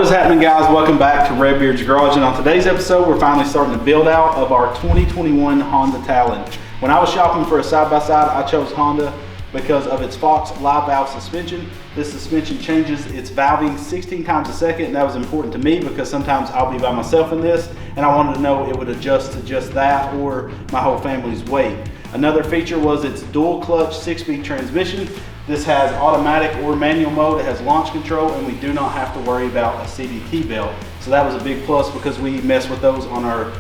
What is happening, guys? Welcome back to Redbeard's Garage, and on today's episode we're finally starting to build out of our 2021 Honda Talon. When I was shopping for a side-by-side, I chose Honda because of its Fox live valve suspension. This suspension changes its valving 16 times a second, and that was important to me because sometimes I'll be by myself in this and I wanted to know it would adjust to just that or my whole family's weight. Another feature was its dual clutch 6-speed transmission. This has automatic or manual mode. It has launch control, and we do not have to worry about a CDT belt. So that was a big plus because we mess with those on our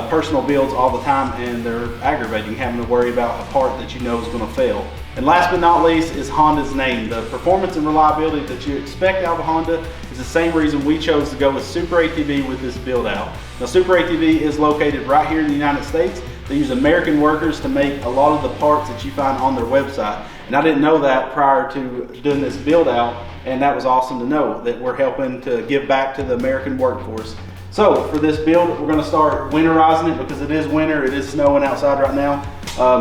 personal builds all the time, and they're aggravating having to worry about a part that you know is going to fail. And last but not least is Honda's name. The performance and reliability that you expect out of a Honda is the same reason we chose to go with Super ATV with this build out. Now, Super ATV is located right here in the United States. They use American workers to make a lot of the parts that you find on their website. And I didn't know that prior to doing this build out, and that was awesome to know that we're helping to give back to the American workforce. So for this build, we're gonna start winterizing it because it is winter, it is snowing outside right now.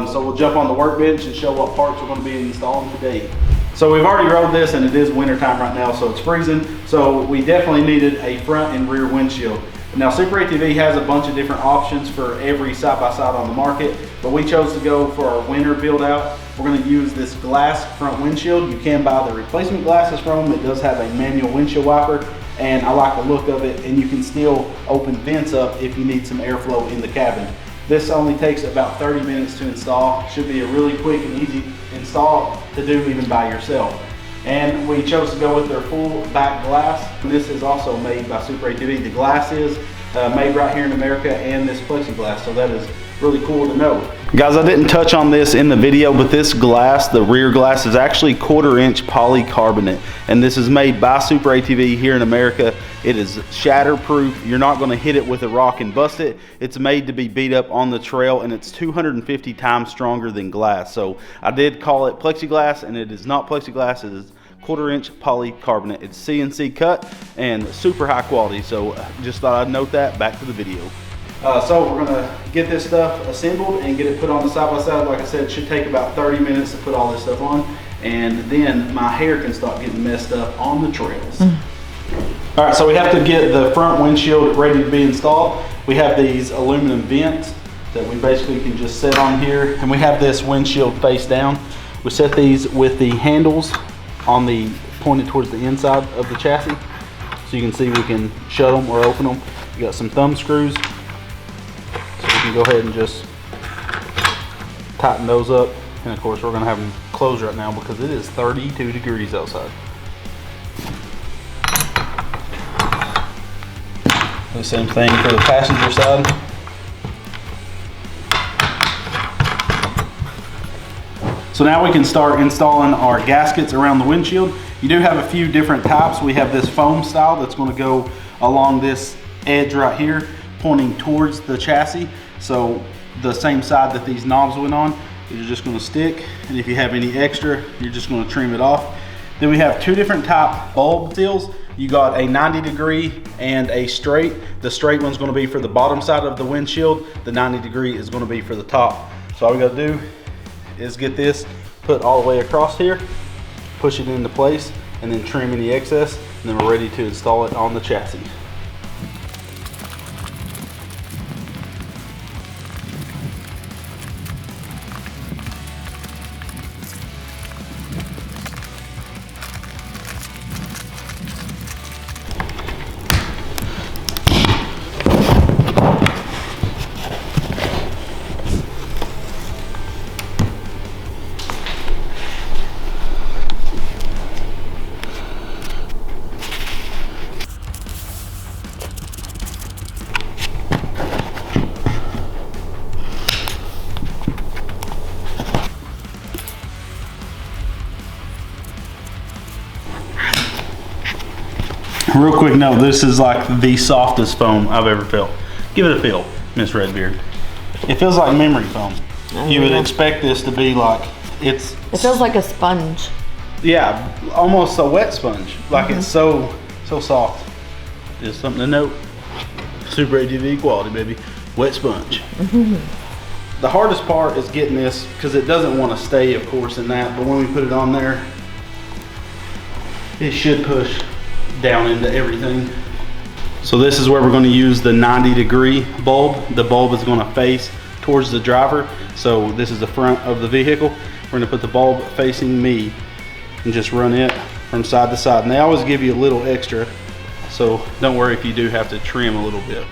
So we'll jump on the workbench and show what parts we're gonna be installing today. So we've already rode this and it is winter time right now, so it's freezing. So we definitely needed a front and rear windshield. Now, Super ATV has a bunch of different options for every side-by-side on the market, but we chose to go for our winter build out. We're gonna use this glass front windshield. You can buy the replacement glasses from them. It does have a manual windshield wiper, and I like the look of it, and you can still open vents up if you need some airflow in the cabin. This only takes about 30 minutes to install. Should be a really quick and easy install to do even by yourself. And we chose to go with their full back glass. This is also made by Super ATV. The glass is made right here in America, and this plexiglass, so that is really cool to know. Guys, I didn't touch on this in the video, but this glass, the rear glass, is actually 1/4-inch polycarbonate, and this is made by Super ATV here in America. It is shatterproof. You're not going to hit it with a rock and bust it. It's made to be beat up on the trail, and it's 250 times stronger than glass. So I did call it plexiglass, and it is not plexiglass. It is 1/4-inch polycarbonate. It's CNC cut and super high quality. So just thought I'd note that. Back to the video. So we're gonna get this stuff assembled and get it put on the side-by-side. Like I said, it should take about 30 minutes to put all this stuff on, and then my hair can start getting messed up on the trails. All right, so we have to get the front windshield ready to be installed. We have these aluminum vents that we basically can just set on here, and we have this windshield face down. We set these with the handles on the pointed towards the inside of the chassis, so you can see we can shut them or open them. We got some thumb screws, so we can go ahead and just tighten those up. And of course, we're gonna have them closed right now because it is 32 degrees outside. The same thing for the passenger side. So now we can start installing our gaskets around the windshield. You do have a few different types. We have this foam style that's going to go along this edge right here, pointing towards the chassis. So the same side that these knobs went on, you're just going to stick. And if you have any extra, you're just going to trim it off. Then we have two different type bulb seals. You got a 90-degree and a straight. The straight one's going to be for the bottom side of the windshield. The 90-degree is going to be for the top. So all we got to do is get this put all the way across here, push it into place, and then trim any excess, and then we're ready to install it on the chassis. Real quick note, this is like the softest foam I've ever felt. Give it a feel, Miss Redbeard. It feels like memory foam. You would expect this to be like, it feels like a sponge. Yeah, almost a wet sponge. Like it's so soft. Just something to note. Super ATV quality, baby. Wet sponge. The hardest part is getting this, because it doesn't want to stay, of course, in that, but when we put it on there, it should push down into everything. So this is where we're going to use the 90-degree bulb. The bulb is going to face towards the driver. So this is the front of the vehicle. We're going to put the bulb facing me and just run it from side to side. And they always give you a little extra, so don't worry if you do have to trim a little bit.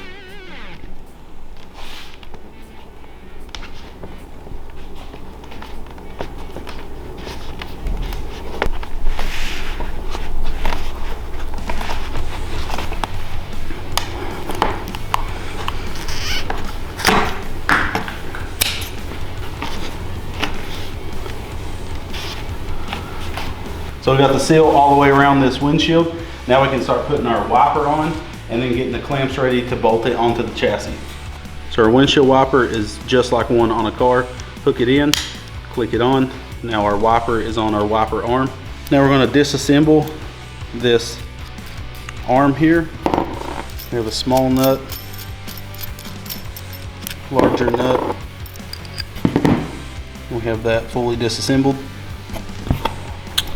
So we got the seal all the way around this windshield. Now we can start putting our wiper on and then getting the clamps ready to bolt it onto the chassis. So our windshield wiper is just like one on a car. Hook it in, click it on. Now our wiper is on our wiper arm. Now we're going to disassemble this arm here. We have a small nut, larger nut. We have that fully disassembled.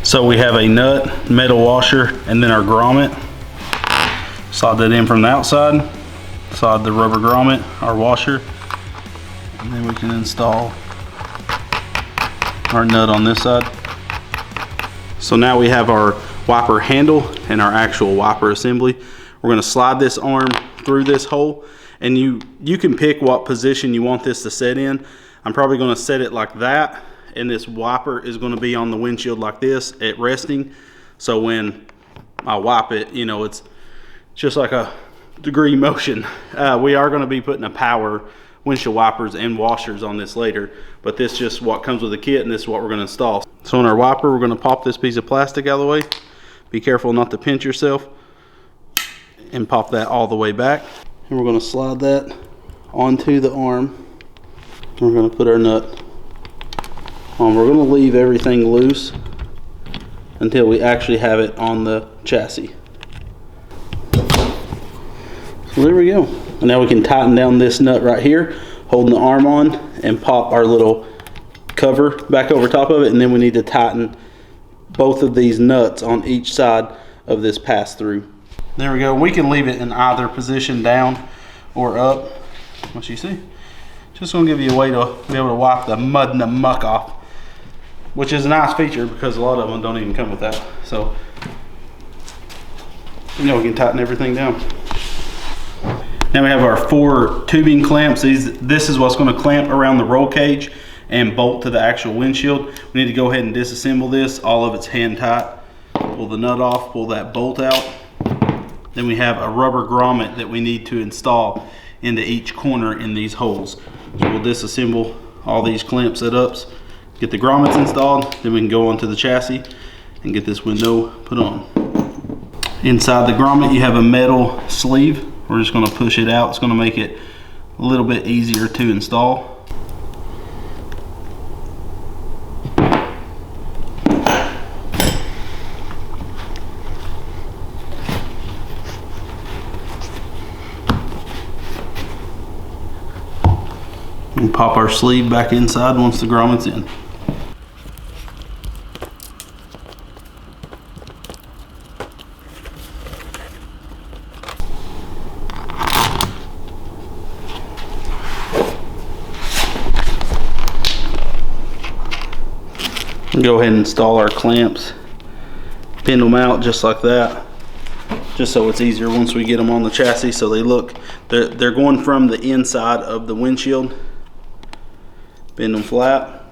So we have a nut, metal washer, and then our grommet. Slide that in from the outside. Slide the rubber grommet, our washer, and then we can install our nut on this side. So now we have our wiper handle and our actual wiper assembly. We're going to slide this arm through this hole, and you can pick what position you want this to set in. I'm probably going to set it like that, and this wiper is going to be on the windshield like this at resting. So when I wipe it, you know, it's just like a degree motion. We are going to be putting a power windshield wipers and washers on this later, but this is just what comes with the kit, and this is what we're going to install. So on our wiper, we're going to pop this piece of plastic out of the way. Be careful not to pinch yourself, and pop that all the way back. And we're going to slide that onto the arm. We're going to put our nut on. We're going to leave everything loose until we actually have it on the chassis. So there we go. And now we can tighten down this nut right here, holding the arm on, and pop our little cover back over top of it. And then we need to tighten both of these nuts on each side of this pass-through. There we go. We can leave it in either position, down or up. What you see? Just gonna give you a way to be able to wipe the mud and the muck off, which is a nice feature because a lot of them don't even come with that. So, you know, we can tighten everything down. Now we have our 4 tubing clamps. This is what's going to clamp around the roll cage and bolt to the actual windshield. We need to go ahead and disassemble this. All of it's hand tight. Pull the nut off, pull that bolt out. Then we have a rubber grommet that we need to install into each corner in these holes. So we'll disassemble all these clamp setups, get the grommets installed, then we can go onto the chassis and get this window put on. Inside the grommet you have a metal sleeve. We're just going to push it out. It's going to make it a little bit easier to install. And pop our sleeve back inside once the grommet's in. Go ahead and install our clamps, pin them out just like that, just so it's easier once we get them on the chassis. So they're going from the inside of the windshield. Bend them flat,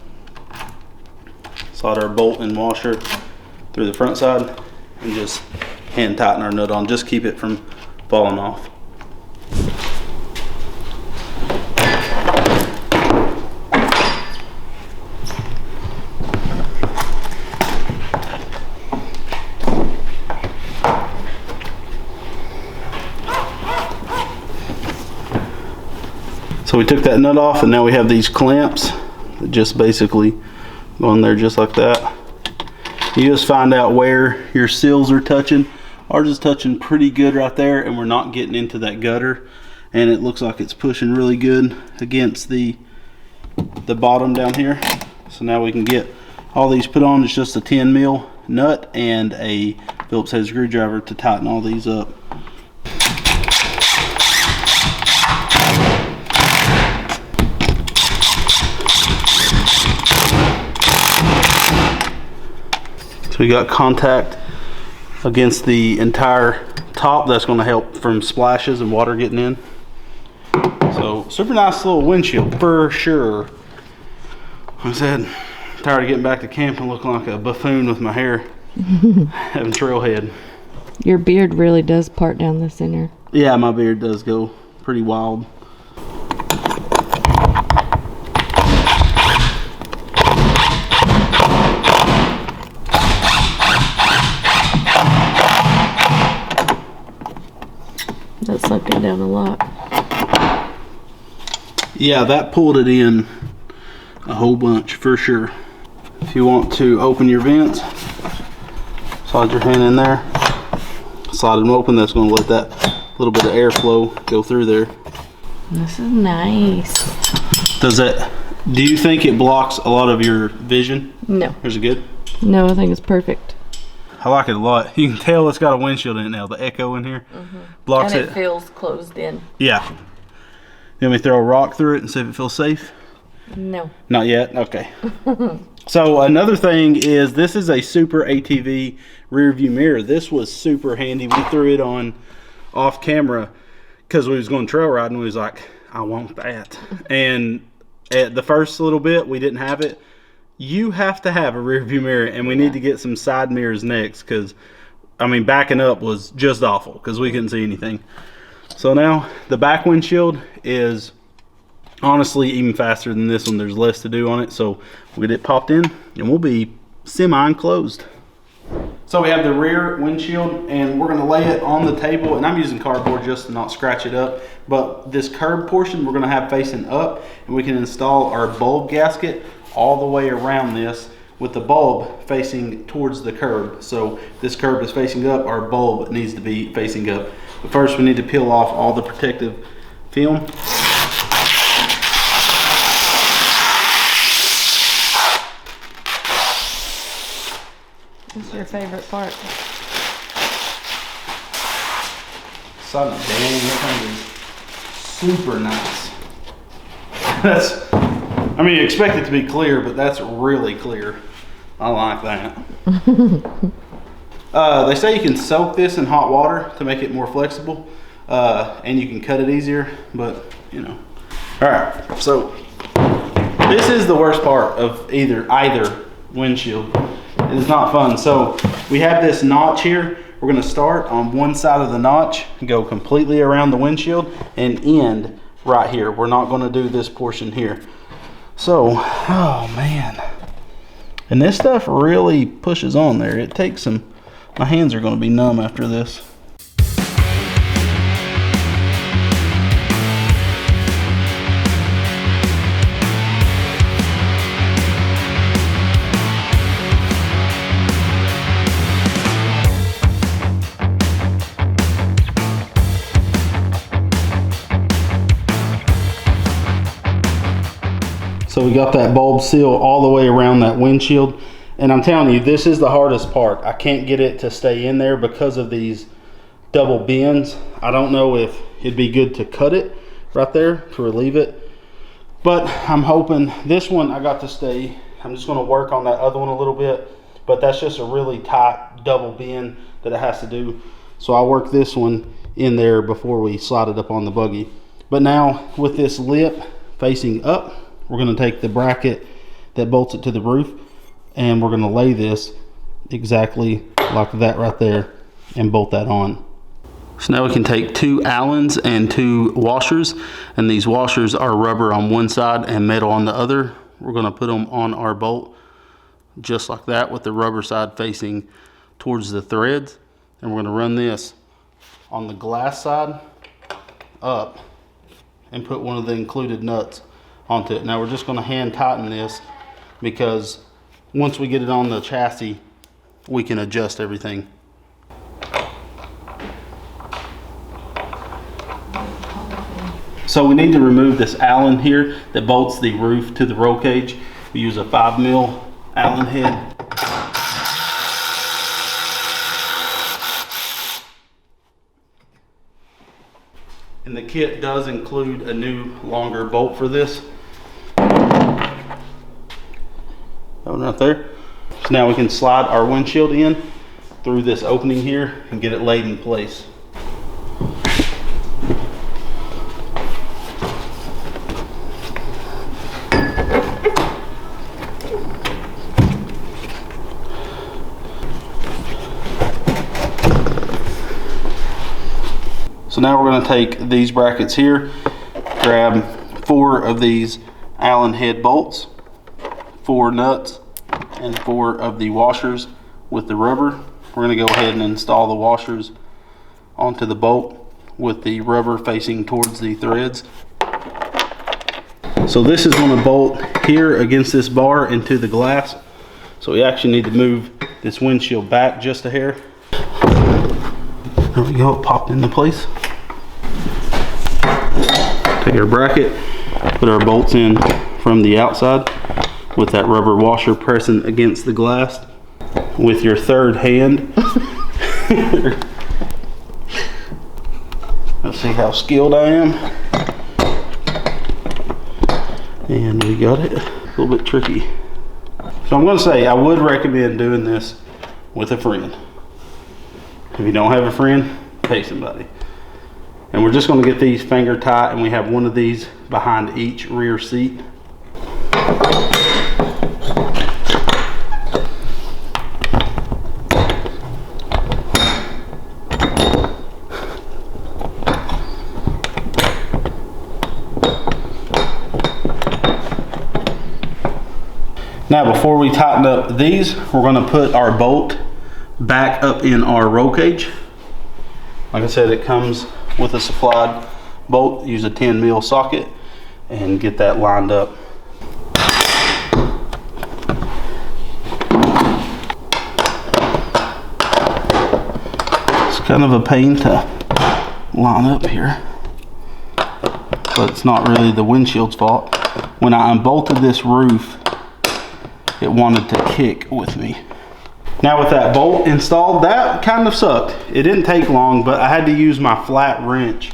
slide our bolt and washer through the front side, and just hand tighten our nut on. Just keep it from falling off. So we took that nut off, and now we have these clamps that just basically go in there just like that. You just find out where your seals are touching. Ours is touching pretty good right there, and we're not getting into that gutter, and it looks like it's pushing really good against the bottom down here. So now we can get all these put on. It's just a 10 mil nut and a Phillips head screwdriver to tighten all these up. So we got contact against the entire top. That's going to help from splashes and water getting in. So super nice little windshield for sure. Like I said, tired of getting back to camp and looking like a buffoon with my hair. Having trailhead. Your beard really does part down the center. Yeah, my beard does go pretty wild. That's sucking down a lot. Yeah, that pulled it in a whole bunch for sure. If you want to open your vents, slide your hand in there, slide them open. That's going to let that little bit of airflow go through there. This is nice. Do you think it blocks a lot of your vision? No. Is it good? No, I think it's perfect. I like it a lot. You can tell it's got a windshield in it now. The echo in here blocks it. And it feels closed in. Yeah. You want me to throw a rock through it and see if it feels safe? No. Not yet? Okay. So another thing is this is a super ATV rear view mirror. This was super handy. We threw it on off camera because we was going trail riding. We was like, I want that. And at the first little bit, we didn't have it. You have to have a rear view mirror, and we need to get some side mirrors next because, I mean, backing up was just awful because we couldn't see anything. So now the back windshield is honestly even faster than this one. There's less to do on it, so we'll get it popped in and we'll be semi-enclosed. So we have the rear windshield and we're going to lay it on the table, and I'm using cardboard just to not scratch it up, but this curb portion we're going to have facing up, and we can install our bulb gasket all the way around this with the bulb facing towards the curb. So this curb is facing up, our bulb needs to be facing up. But first we need to peel off all the protective film. What's your favorite part? Son of damn, this thing is super nice. That's, I mean, you expect it to be clear, but that's really clear. I like that. They say you can soak this in hot water to make it more flexible, and you can cut it easier, but you know. All right, so this is the worst part of either windshield. It is not fun. So we have this notch here. We're going to start on one side of the notch, go completely around the windshield, and end right here. We're not going to do this portion here. So, oh man. And this stuff really pushes on there. It takes some, my hands are going to be numb after this. So we got that bulb seal all the way around that windshield. And I'm telling you, this is the hardest part. I can't get it to stay in there because of these double bends. I don't know if it'd be good to cut it right there to relieve it. But I'm hoping this one I got to stay. I'm just going to work on that other one a little bit. But that's just a really tight double bend that it has to do. So I'll work this one in there before we slide it up on the buggy. But now with this lip facing up, we're going to take the bracket that bolts it to the roof, and we're going to lay this exactly like that right there and bolt that on. So now we can take 2 Allens and 2 washers, and these washers are rubber on one side and metal on the other. We're going to put them on our bolt just like that with the rubber side facing towards the threads, and we're going to run this on the glass side up and put one of the included nuts onto it. Now we're just going to hand tighten this because once we get it on the chassis, we can adjust everything. So we need to remove this Allen here that bolts the roof to the roll cage. We use a 5mm Allen head. And the kit does include a new longer bolt for this. That one right there. So now we can slide our windshield in through this opening here and get it laid in place. So now we're going to take these brackets here, grab 4 of these Allen head bolts, 4 nuts, and 4 of the washers with the rubber. We're going to go ahead and install the washers onto the bolt with the rubber facing towards the threads. So this is going to bolt here against this bar into the glass. So we actually need to move this windshield back just a hair. There we go, it popped into place. Take our bracket, put our bolts in from the outside with that rubber washer pressing against the glass with your third hand. Let's see how skilled I am. And we got it. A little bit tricky. So I'm going to say I would recommend doing this with a friend. If you don't have a friend, pay somebody. And we're just going to get these finger tight, and we have one of these behind each rear seat. Now before we tighten up these, we're going to put our bolt back up in our roll cage. Like I said, it comes with a supplied bolt. Use a 10 mil socket and get that lined up. It's kind of a pain to line up here, but it's not really the windshield's fault. When I unbolted this roof, it wanted to kick with me. Now with that bolt installed, that kind of sucked. It didn't take long, but I had to use my flat wrench.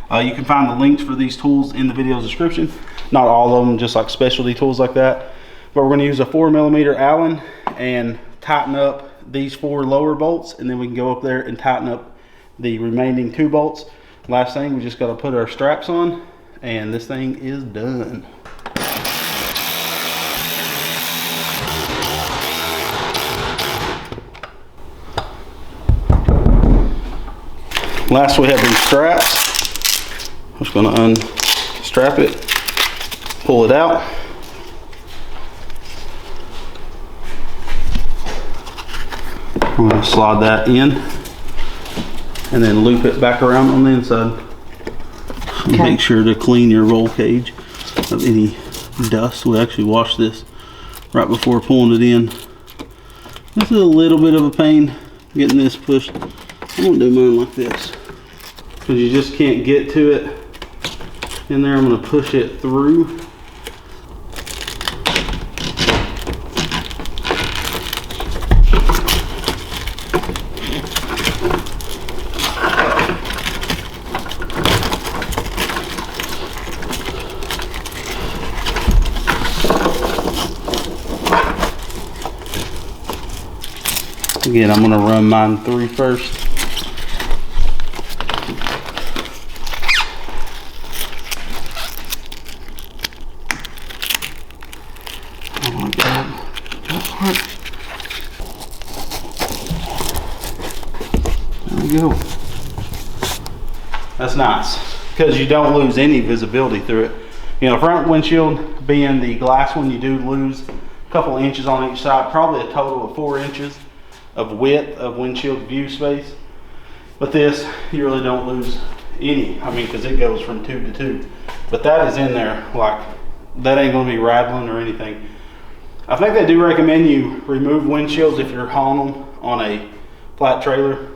You can find the links for these tools in the video description. Not all of them, just like specialty tools like that. But we're going to use a 4mm Allen and tighten up these 4 lower bolts, and then we can go up there and tighten up the remaining 2 bolts. Last thing, we just got to put our straps on, and this thing is done. Last we have these straps. I'm just going to unstrap it, pull it out. I'm going to slide that in and then loop it back around on the inside. Okay. Make sure to clean your roll cage of any dust. We actually washed this right before pulling it in. This is a little bit of a pain getting this pushed. I'm going to do mine like this, because you just can't get to it in there. I'm going to push it through. Again, I'm going to run mine through first. Go. That's nice, because you don't lose any visibility through it. You know, front windshield being the glass one, you do lose a couple inches on each side, probably a total of 4 inches of width of windshield view space. But this, you really don't lose any. I mean, because it goes from tube to tube. But that is in there, like, that ain't going to be rattling or anything. I think they do recommend you remove windshields if you're hauling them on a flat trailer.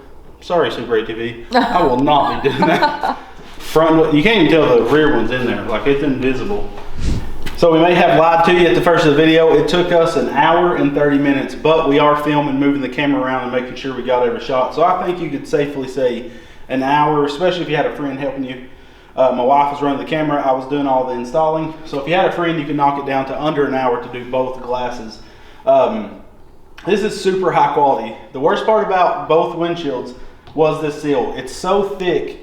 Sorry, Super ATV. I will not be doing that. Front, you can't even tell the rear one's in there. Like, it's invisible. So we may have lied to you at the first of the video. It took us an hour and 30 minutes, but we are filming, moving the camera around and making sure we got every shot. So I think you could safely say an hour, especially if you had a friend helping you. My wife was running the camera. I was doing all the installing. So if you had a friend, you can knock it down to under an hour to do both glasses. This is super high quality. The worst part about both windshields was this seal. It's so thick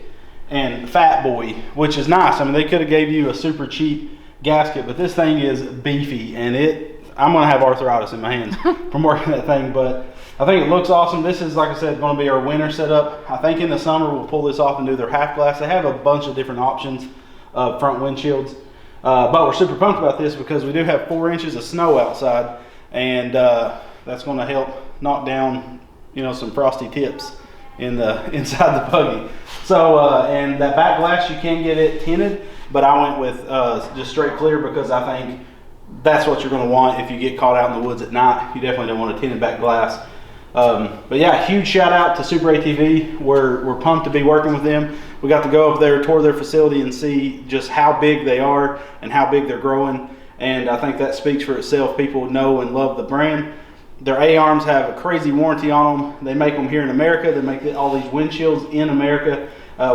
and fat boy, which is nice. I mean, they could have gave you a super cheap gasket, but this thing is beefy, and I'm gonna have arthritis in my hands from working that thing, but I think it looks awesome. This is, like I said, gonna be our winter setup. I think in the summer we'll pull this off and do their half glass. They have a bunch of different options of front windshields, but we're super pumped about this because we do have 4 inches of snow outside, and that's gonna help knock down, you know, some frosty tips in the inside the buggy. So and that back glass, you can get it tinted, but I went with just straight clear because I think that's what you're going to want if you get caught out in the woods at night. You definitely don't want a tinted back glass. But yeah, huge shout out to Super ATV. We're pumped to be working with them. We got to go over there, tour their facility, and see just how big they are and how big they're growing. And I think that speaks for itself. People know and love the brand. Their A-arms have a crazy warranty on them. They make them here in America. They make all these windshields in America,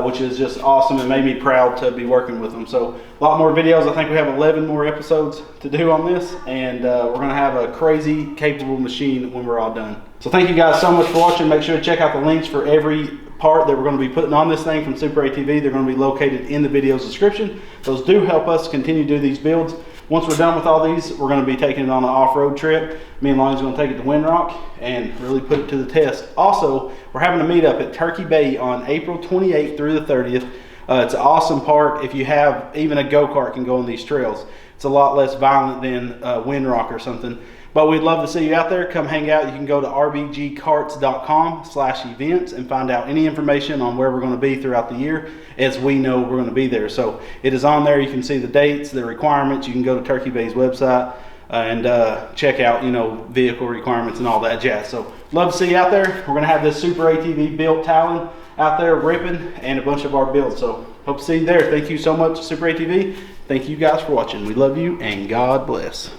which is just awesome and made me proud to be working with them. So a lot more videos. I think we have 11 more episodes to do on this, and we're gonna have a crazy capable machine when we're all done. So thank you guys so much for watching. Make sure to check out the links for every part that we're going to be putting on this thing from Super ATV. They're going to be located in the video's description. Those do help us continue to do these builds. Once we're done with all these, we're going to be taking it on an off-road trip. Me and Lonnie's going to take it to Windrock and really put it to the test. Also, we're having a meetup at Turkey Bay on April 28th through the 30th. It's an awesome park. If you have even a go-kart can go on these trails. It's a lot less violent than Windrock or something. But we'd love to see you out there. Come hang out. You can go to rbgcarts.com/events and find out any information on where we're going to be throughout the year, as we know we're going to be there. So it is on there. You can see the dates, the requirements. You can go to Turkey Bay's website and check out, you know, vehicle requirements and all that jazz. So love to see you out there. We're going to have this Super ATV built Talon out there ripping and a bunch of our builds. So hope to see you there. Thank you so much, Super ATV. Thank you guys for watching. We love you and God bless.